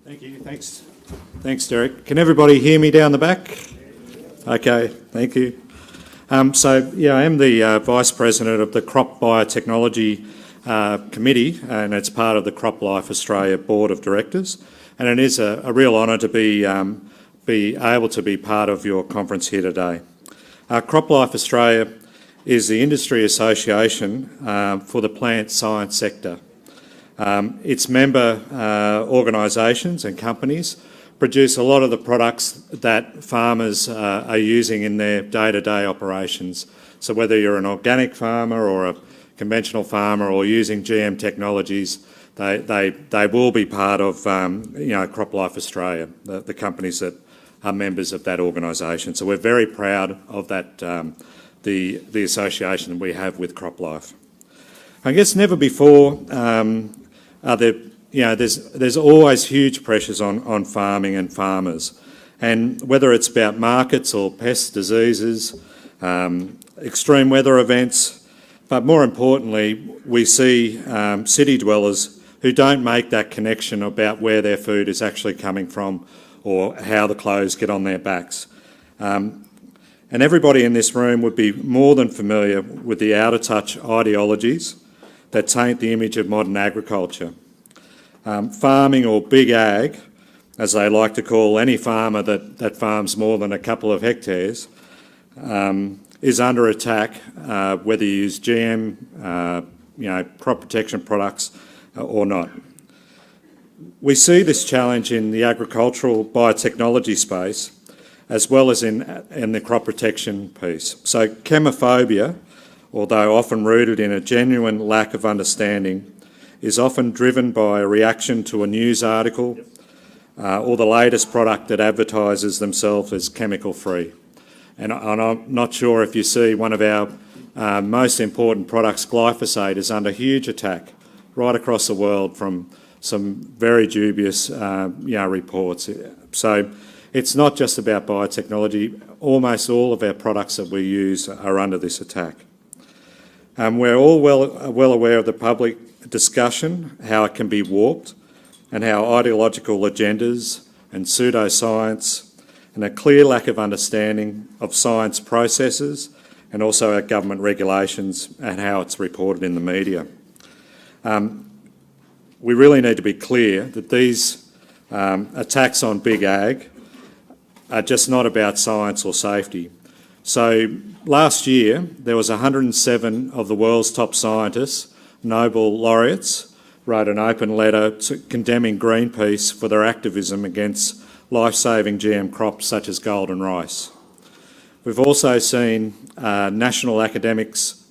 Thank you. Thanks, Derek. Can everybody hear me down the back? Okay, thank you. I am the Vice President of the Crop Biotechnology Committee, and it's part of the CropLife Australia Board of Directors. And it is a real honour to be able to be part of your conference here today. CropLife Australia is the industry association for the plant science sector. Its member organisations and companies produce a lot of the products that farmers are using in their day-to-day operations. So whether you're an organic farmer or a conventional farmer or using GM technologies, they will be part of CropLife Australia, the companies that are members of that organisation. So we're very proud of that, the association we have with CropLife. I guess never before there's always huge pressures on farming and farmers, and whether it's about markets or pests, diseases, extreme weather events, but more importantly, we see city dwellers who don't make that connection about where their food is actually coming from or how the clothes get on their backs. And everybody in this room would be more than familiar with the out-of-touch ideologies that taint the image of modern agriculture. Farming, or big ag, as they like to call any farmer that farms more than a couple of hectares, is under attack, whether you use GM, crop protection products or not. We see this challenge in the agricultural biotechnology space, as well as in the crop protection piece. So chemophobia, although often rooted in a genuine lack of understanding, is often driven by a reaction to a news article or the latest product that advertises themselves as chemical-free. And I'm not sure if you see one of our most important products, glyphosate, is under huge attack right across the world from some very dubious reports. So it's not just about biotechnology. Almost all of our products that we use are under this attack. We're all well aware of the public discussion, how it can be warped, and how ideological agendas and pseudoscience and a clear lack of understanding of science processes and also our government regulations and how it's reported in the media. We really need to be clear that these attacks on big ag are just not about science or safety. So last year, there was 107 of the world's top scientists, Nobel laureates, wrote an open letter condemning Greenpeace for their activism against life-saving GM crops such as golden rice. We've also seen national academies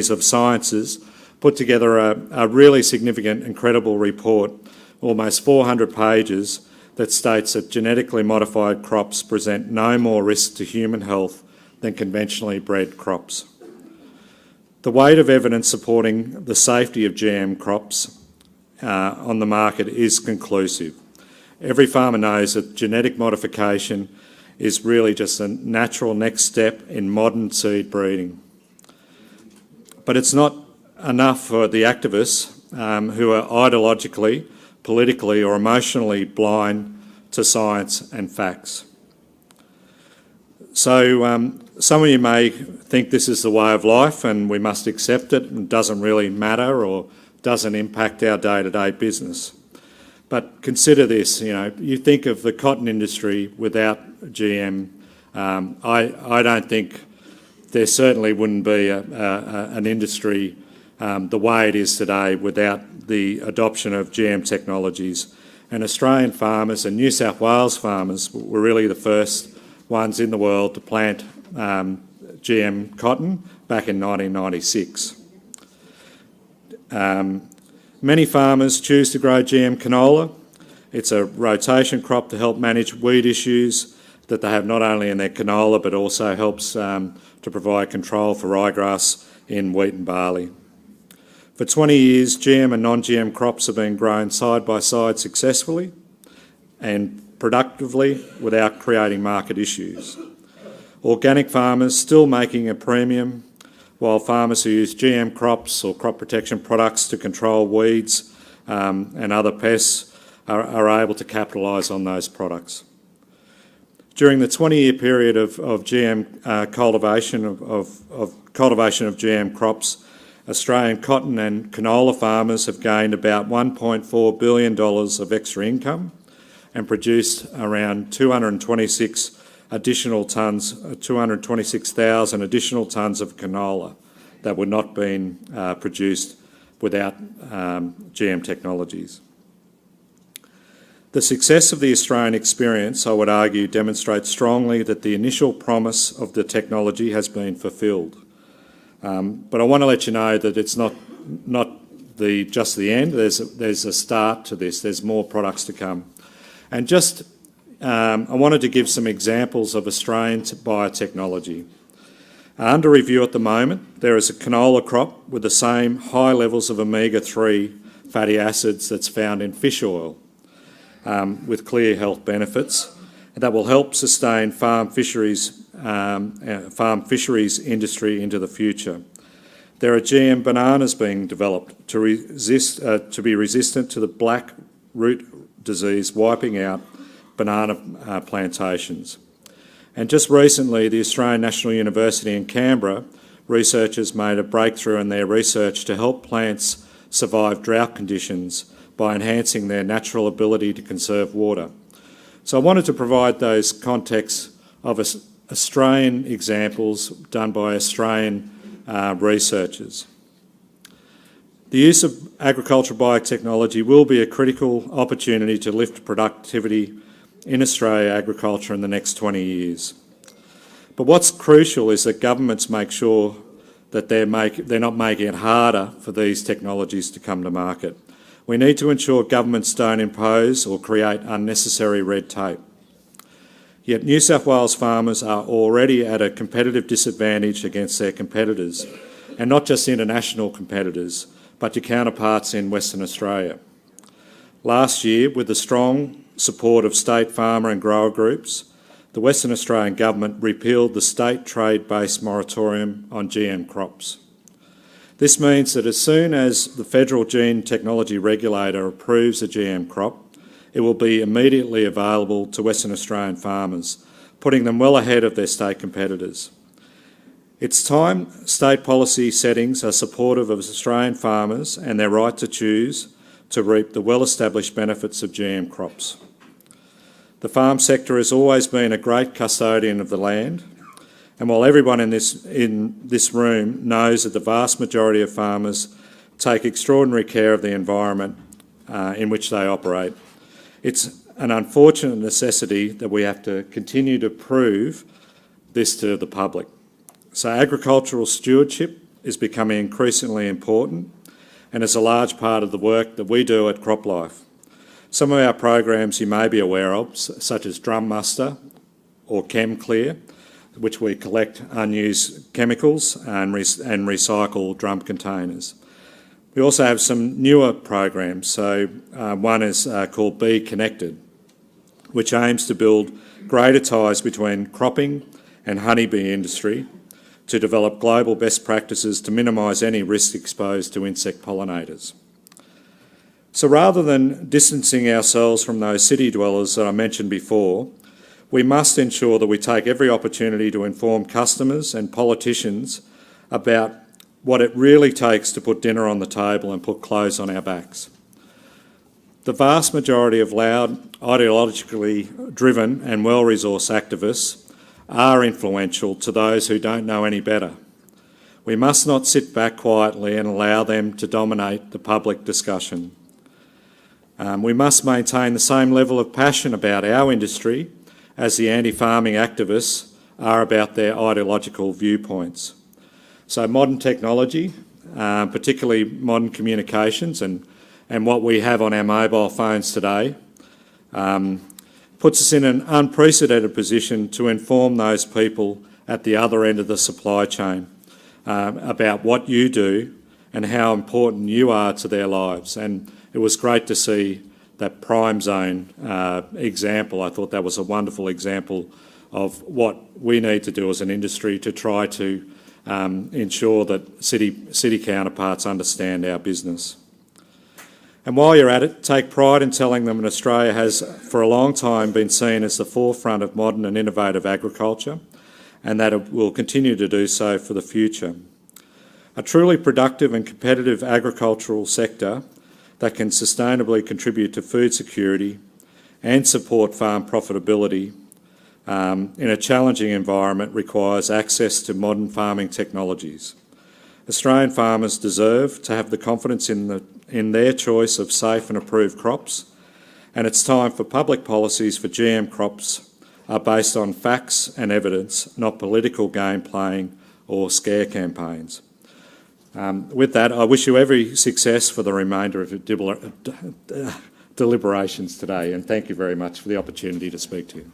of sciences put together a really significant and credible report, almost 400 pages, that states that genetically modified crops present no more risk to human health than conventionally bred crops. The weight of evidence supporting the safety of GM crops on the market is conclusive. Every farmer knows that genetic modification is really just a natural next step in modern seed breeding. But it's not enough for the activists who are ideologically, politically or emotionally blind to science and facts. So some of you may think this is the way of life and we must accept it and it doesn't really matter or doesn't impact our day-to-day business. But consider this, you think of the cotton industry without GM. I don't think there certainly wouldn't be an industry the way it is today without the adoption of GM technologies. And Australian farmers and New South Wales farmers were really the first ones in the world to plant GM cotton back in 1996. Many farmers choose to grow GM canola. It's a rotation crop to help manage weed issues that they have not only in their canola but also helps to provide control for ryegrass in wheat and barley. For 20 years, GM and non-GM crops have been grown side by side successfully and productively without creating market issues. Organic farmers still making a premium, while farmers who use GM crops or crop protection products to control weeds and other pests are able to capitalise on those products. During the 20-year period of GM cultivation of GM crops, Australian cotton and canola farmers have gained about $1.4 billion of extra income and produced around 226,000 additional tonnes of canola that would not have been produced without GM technologies. The success of the Australian experience, I would argue, demonstrates strongly that the initial promise of the technology has been fulfilled. But I want to let you know that it's not just the end. There's a start to this. There's more products to come. And I wanted to give some examples of Australian biotechnology. Under review at the moment, there is a canola crop with the same high levels of omega-3 fatty acids that's found in fish oil, with clear health benefits that will help sustain farm fisheries industry into the future. There are GM bananas being developed to be resistant to the black root disease wiping out banana plantations. And just recently, the Australian National University in Canberra researchers made a breakthrough in their research to help plants survive drought conditions by enhancing their natural ability to conserve water. So I wanted to provide those contexts of Australian examples done by Australian researchers. The use of agricultural biotechnology will be a critical opportunity to lift productivity in Australia agriculture in the next 20 years. But what's crucial is that governments make sure that they're not making it harder for these technologies to come to market. We need to ensure governments don't impose or create unnecessary red tape. Yet New South Wales farmers are already at a competitive disadvantage against their competitors, and not just international competitors, but your counterparts in Western Australia. Last year, with the strong support of state farmer and grower groups, the Western Australian Government repealed the state trade-based moratorium on GM crops. This means that as soon as the Federal Gene Technology Regulator approves a GM crop, it will be immediately available to Western Australian farmers, putting them well ahead of their state competitors. It's time state policy settings are supportive of Australian farmers and their right to choose to reap the well-established benefits of GM crops. The farm sector has always been a great custodian of the land, and while everyone in this room knows that the vast majority of farmers take extraordinary care of the environment in which they operate, it's an unfortunate necessity that we have to continue to prove this to the public. So agricultural stewardship is becoming increasingly important, and it's a large part of the work that we do at CropLife. Some of our programs you may be aware of, such as Drum Muster or ChemClear, which we collect unused chemicals and recycle drum containers. We also have some newer programs. So one is called Be Connected, which aims to build greater ties between cropping and honeybee industry to develop global best practices to minimise any risk exposed to insect pollinators. So rather than distancing ourselves from those city dwellers that I mentioned before, we must ensure that we take every opportunity to inform customers and politicians about what it really takes to put dinner on the table and put clothes on our backs. The vast majority of loud, ideologically driven and well-resourced activists are influential to those who don't know any better. We must not sit back quietly and allow them to dominate the public discussion. We must maintain the same level of passion about our industry as the anti-farming activists are about their ideological viewpoints. So modern technology, particularly modern communications and what we have on our mobile phones today, puts us in an unprecedented position to inform those people at the other end of the supply chain about what you do and how important you are to their lives. And it was great to see that Prime Zone example. I thought that was a wonderful example of what we need to do as an industry to try to ensure that city counterparts understand our business. And while you're at it, take pride in telling them that Australia has for a long time been seen as the forefront of modern and innovative agriculture, and that it will continue to do so for the future. A truly productive and competitive agricultural sector that can sustainably contribute to food security and support farm profitability in a challenging environment requires access to modern farming technologies. Australian farmers deserve to have the confidence in their choice of safe and approved crops, and it's time for public policies for GM crops are based on facts and evidence, not political game playing or scare campaigns. With that, I wish you every success for the remainder of your deliberations today, and thank you very much for the opportunity to speak to you.